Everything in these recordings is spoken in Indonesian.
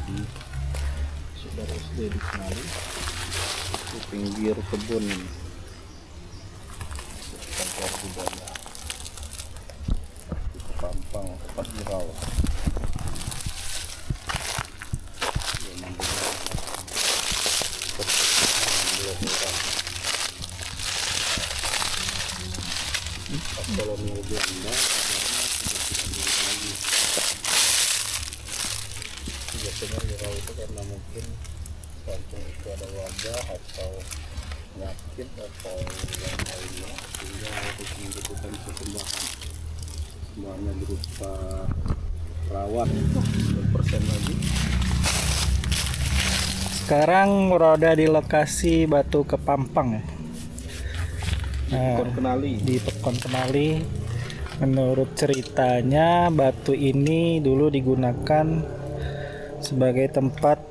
di saudara SD di Kenali di pinggir kebun ini. Cagar budaya di Pampang, tempat Irau. Kolonial Belanda biasanya Irau itu karena mungkin waktu itu ada wabah atau penyakit atau yang lainnya, sehingga harus membutuhkan sesembahannya berupa rawat 10% lagi. Sekarang berada di lokasi Batu Kepampang ya. Pekon Kenali. Di Pekon Kenali. Menurut ceritanya batu ini dulu digunakan sebagai tempat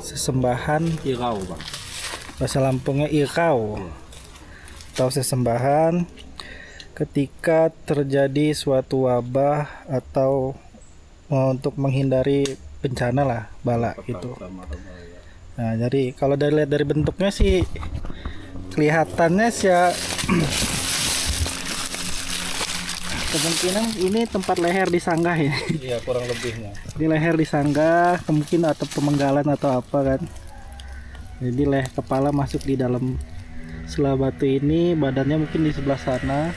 sesembahan Irau, Bang. bahasa Lampungnya irau atau sesembahan ketika terjadi suatu wabah atau untuk menghindari bencana lah, bala gitu. Nah, jadi kalau lihat dari bentuknya sih kelihatannya sih ya kemungkinan ini tempat leher disanggah ya. Iya, kurang lebihnya. Di leher disanggah kemungkinan atau pemenggalan atau apa kan. Jadi kepala masuk di dalam sela batu ini, badannya mungkin di sebelah sana.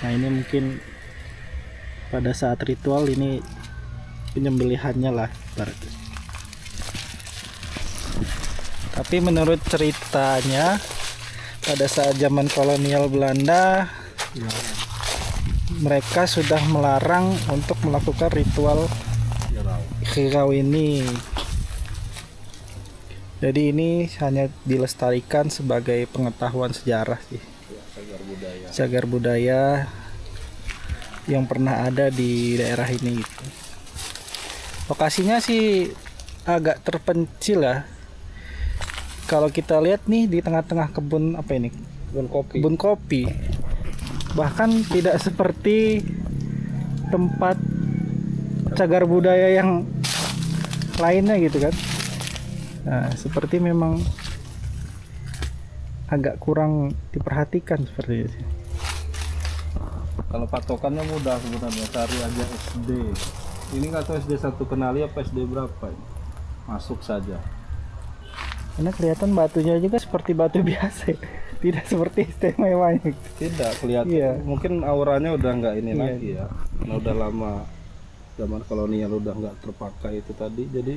Nah, ini mungkin pada saat ritual ini penyembelihannya lah berarti. Tapi menurut ceritanya pada saat zaman kolonial Belanda mereka sudah melarang untuk melakukan ritual irau ini. Jadi ini hanya dilestarikan sebagai pengetahuan sejarah sih. Cagar budaya yang pernah ada di daerah ini gitu. Lokasinya sih agak terpencil ya. Kalau kita lihat nih di tengah-tengah kebun apa ini? Kebun kopi. Bahkan tidak seperti tempat cagar budaya yang lainnya gitu kan. Nah, seperti memang agak kurang diperhatikan seperti itu. Kalau patokannya mudah sebenarnya, cari aja SD. Ini nggak tahu SD 1 Kenali apa SD berapa ini. Masuk saja. Karena kelihatan batunya juga seperti batu biasa, tidak seperti istimewanya. Tidak kelihatan. Iya. Mungkin auranya udah nggak ini Iya. lagi ya. Karena udah lama zaman kolonial udah nggak terpakai itu tadi. Jadi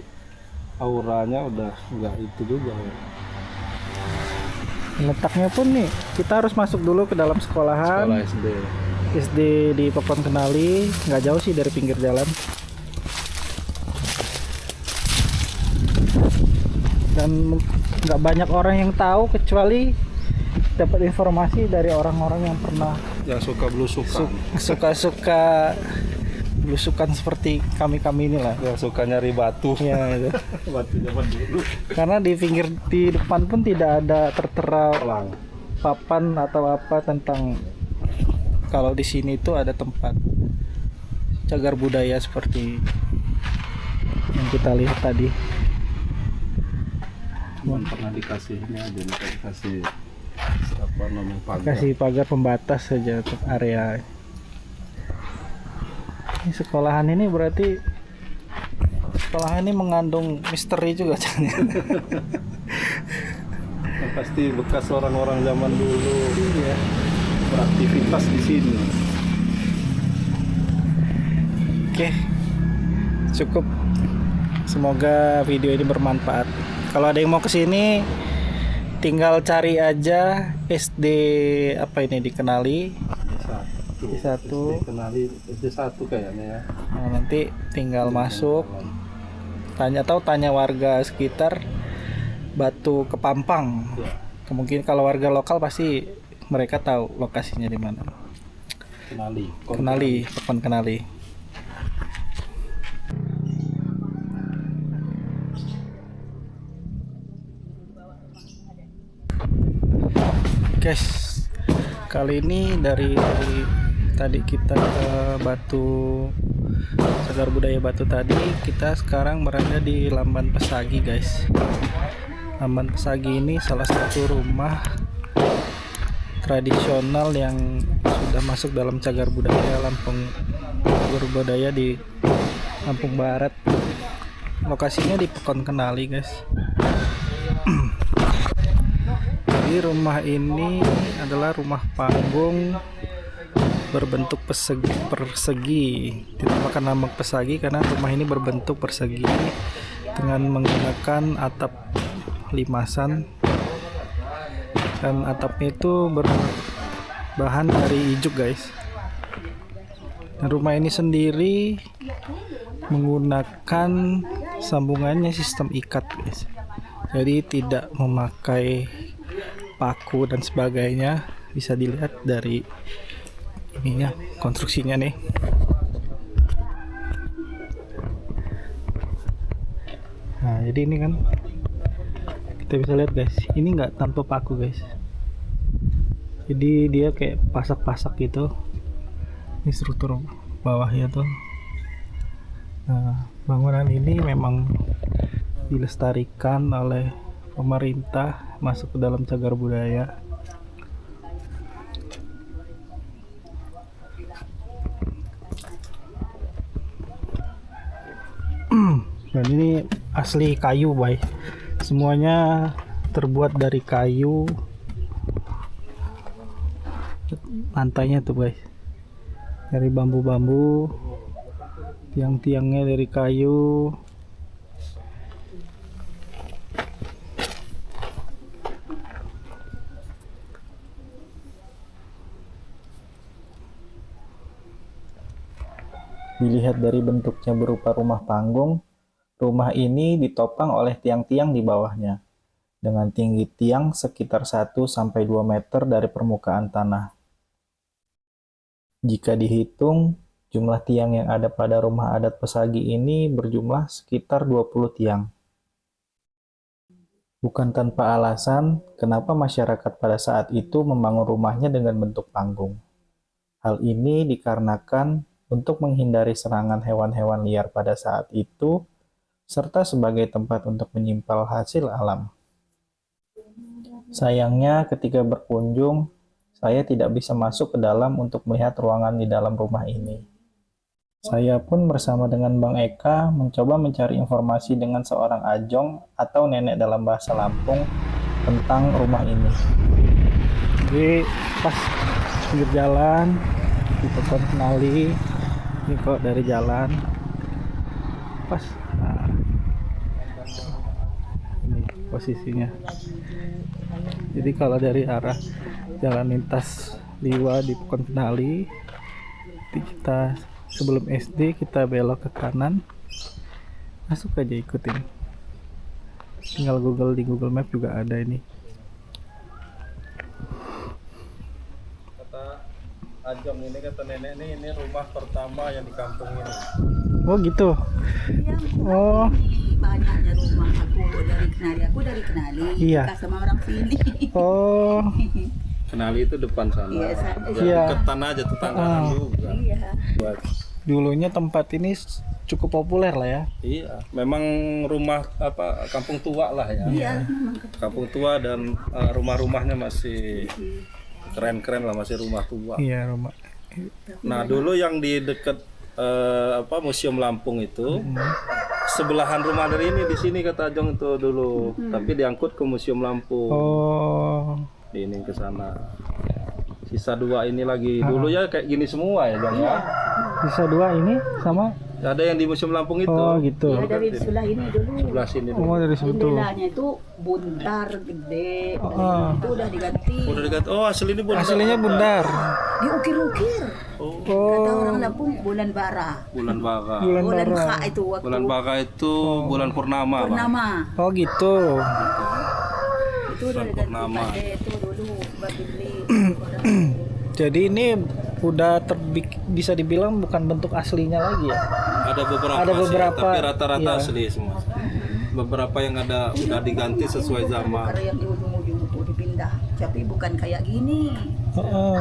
auranya udah nggak itu juga ya. Letaknya pun nih, kita harus masuk dulu ke dalam sekolahan. Sekolah SD. SD di Pekon Kenali, nggak jauh sih dari pinggir jalan. Dan nggak banyak orang yang tahu kecuali dapat informasi dari orang-orang yang pernah Yang suka belusukan. suka belusukan seperti kami inilah. Yang suka nyari batu. Ya, gitu. Batu zaman dulu. Karena di depan pun tidak ada tertera Pelang. papan atau apa tentang kalau di sini itu ada tempat cagar budaya seperti yang kita lihat tadi. Cuman pernah dikasih ini aja, dikasih apa namanya pagar. Kasih pagar pembatas saja untuk area. Ini sekolahan ini berarti sekolahan ini mengandung misteri juga jangan. Pasti bekas orang-orang zaman dulu ya, beraktivitas di sini. Oke, cukup. Semoga video ini bermanfaat. Kalau ada yang mau kesini, tinggal cari aja SD apa ini dikenali. SD1. Kenali SD1 kayaknya ya. Nah, nanti tinggal masuk, tanya warga sekitar Batu Kepampang. Ya. Kemungkinan kalau warga lokal pasti mereka tahu lokasinya di mana. Kenali. Pekon Kenali. Guys, kali ini dari tadi kita ke Batu Cagar Budaya Batu tadi, kita sekarang berada di Lamban Pesagi guys. Lamban Pesagi ini salah satu rumah tradisional yang sudah masuk dalam cagar budaya cagar budaya di Lampung Barat. Lokasinya di Pekon Kenali guys. Jadi rumah ini adalah rumah panggung berbentuk persegi. Dinamakan nama persegi karena rumah ini berbentuk persegi dengan menggunakan atap limasan, dan atapnya itu berbahan dari ijuk guys. Dan rumah ini sendiri menggunakan sambungannya sistem ikat guys, jadi tidak memakai paku dan sebagainya. Bisa dilihat dari ininya, konstruksinya nih. Nah jadi ini kan kita bisa lihat guys, ini nggak tanpa paku guys, jadi dia kayak pasak-pasak gitu. Ini struktur bawahnya tuh. Nah bangunan ini memang dilestarikan oleh pemerintah masuk ke dalam cagar budaya. Dan ini asli kayu boy, semuanya terbuat dari kayu. Lantainya tuh guys dari bambu-bambu, tiang-tiangnya dari kayu. Dilihat dari bentuknya berupa rumah panggung, rumah ini ditopang oleh tiang-tiang di bawahnya dengan tinggi tiang sekitar 1-2 meter dari permukaan tanah. Jika dihitung, jumlah tiang yang ada pada rumah adat Pesagi ini berjumlah sekitar 20 tiang. Bukan tanpa alasan kenapa masyarakat pada saat itu membangun rumahnya dengan bentuk panggung. Hal ini dikarenakan untuk menghindari serangan hewan-hewan liar pada saat itu, serta sebagai tempat untuk menyimpan hasil alam. Sayangnya ketika berkunjung, saya tidak bisa masuk ke dalam untuk melihat ruangan di dalam rumah ini. Saya pun bersama dengan Bang Eka mencoba mencari informasi dengan seorang ajong atau nenek dalam bahasa Lampung tentang rumah ini. Jadi pas pinggir jalan, di Pekon Kenali, ini kok dari jalan pas. Nah, ini posisinya. Jadi kalau dari arah jalan lintas Liwa di Pekon Kenali, kita sebelum SD kita belok ke kanan, masuk aja, ikutin. Tinggal di Google Map juga ada ini. Ajong ini kata nenek ini rumah pertama yang di kampung ini. Oh gitu. Oh. Banyaknya rumah aku dari Kenali. Iya. Nikah sama orang sini. Oh. Kenali itu depan sana. Iya, Iya. Deketan aja tetanggaan juga. Iya. Buat. Dulunya tempat ini cukup populer lah ya. Iya, memang rumah kampung tua lah ya. Iya, memang. Kampung tua dan rumah-rumahnya masih keren-keren lah, masih rumah tua. Iya, rumah. Nah, dulu yang di dekat Museum Lampung itu sebelahan rumah dari ini di sini kata Ajong itu dulu, tapi diangkut ke Museum Lampung. Oh. Ini ke sana. Sisa 2 ini lagi. Dulu ya kayak gini semua ya, Jong ya. Sisa 2 ini sama. Ada yang di Museum Lampung itu. Oh, gitu. Ya, dari sebelah ini dulu. Sebelah sini dulu. Oh, dari situ. Jendelanya itu bundar gede. Itu udah diganti. Udah dekat. Oh, asli ini bundar. Aslinya bundar. Diukir-ukir. Oh, Kata orang Lampung bulan bara. bulan Baka. Bulan Bulan bara. Kha itu waktu Bulan Baka itu bulan purnama, Bang. purnama. Oh, gitu. Itu udah Bulan diganti purnama. pada itu dulu buat dibeli. Jadi ini udah bisa dibilang bukan bentuk aslinya lagi ya. Ada beberapa, Ada sih, beberapa, tapi rata-rata iya. asli semua. Beberapa yang ada udah diganti sesuai zaman. Karena yang di ujung-ujung itu dipindah, tapi bukan kayak gini. Heeh.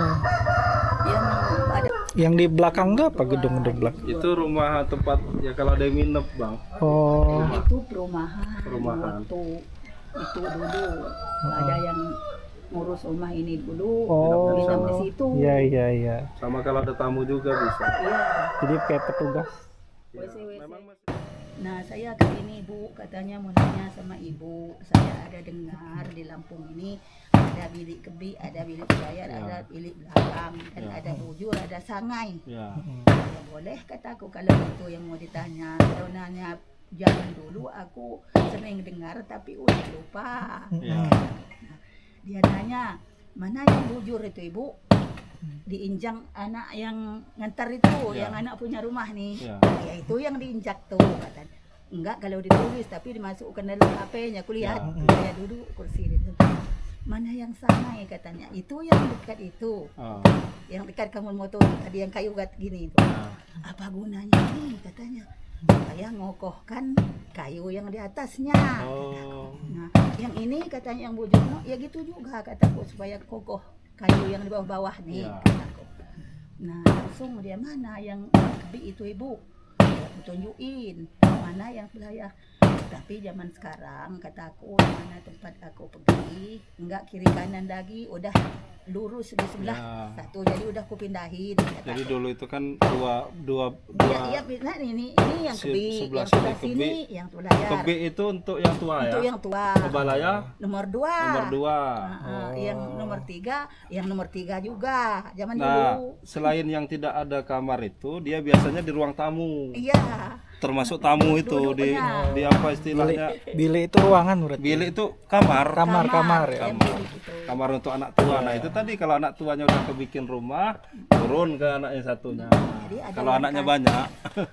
yang ada Yang di belakang tuh apa gedung-gedung belakang? Itu rumah tempat ya kalau ada yang nginep bang. Oh, itu perumahan. Perumahan. Waktu itu dulu ada yang ngurus rumah ini dulu, Oh. nginep di situ. iya iya iya. Sama kalau ada tamu juga bisa. Iya. Jadi kayak petugas. WC. Memang masih Nah, saya ke sini Bu, katanya mau nanya sama Ibu. Saya ada dengar di Lampung ini ada bilik kebi, ada bilik bayar, Ya. ada bilik belakang, dan Ya. ada bujur, ada sangai. ya. Ya, boleh kataku kalau itu yang mau ditanya. Kalau nanya zaman dulu aku sering dengar tapi udah lupa. Ya. Nah, dia nanya, mana yang bujur itu Ibu? Diinjak anak yang ngantar itu, Ya. yang anak punya rumah nih. Ya. Ya itu yang diinjak tuh katanya. Enggak kalau ditulis tapi dimasukkan dalam HP-nya. Aku lihat, saya duduk kursi itu. Mana yang sangai katanya. Itu yang dekat itu. Oh. Yang dekat kamu motor tadi yang kayu gat gini itu. Apa gunanya nih katanya. Saya ngokohkan kayu yang di atasnya. Oh. Nah, yang ini katanya yang bujur, no, ya gitu juga kataku supaya kokoh kayu yang di bawah-bawah nih Ya. kataku. Nah, langsung dia mana yang kebi itu Ibu? Ya, tunjukin mana yang belayar. Tapi zaman sekarang kataku mana tempat aku pergi enggak kiri kanan lagi, udah lurus di sebelah Ya. satu, jadi udah aku pindahin kataku. Jadi dulu itu kan dua Iya, nah, ini yang kebi, sebelah yang sebelah sini sini yang belayar. kebi itu untuk yang tua ya. Itu yang tua. Kebalaya Nomor 2. nomor 2. Yang nomor 3, yang nomor 3 juga zaman Nah, dulu. selain yang tidak ada kamar itu, dia biasanya di ruang tamu. Iya. Termasuk tamu itu Duduknya. di apa istilahnya? Bilik itu ruangan berarti. Bilik itu kamar. Kamar ya. yang bilik itu. Kamar untuk anak tua. Nah, itu tadi kalau anak tuanya udah kebikin rumah, turun ke anaknya satunya. Jadi ada Kalau yang anaknya kan- banyak.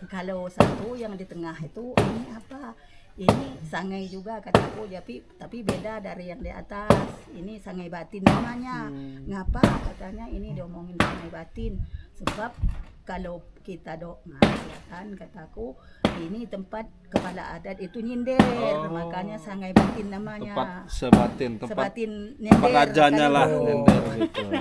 Kalau satu yang di tengah itu ini apa? Ini sangai juga kataku, tapi beda dari yang di atas. Ini sangai batin namanya. Ngapa katanya ini diomongin sangai batin? Sebab kalau kita kelihatan kataku ini tempat kepala adat itu nyindir, makanya sangai batin namanya. Tempat sebatin, tempat Sebatin nyender rajanya lah, kali itu. nyender gitu.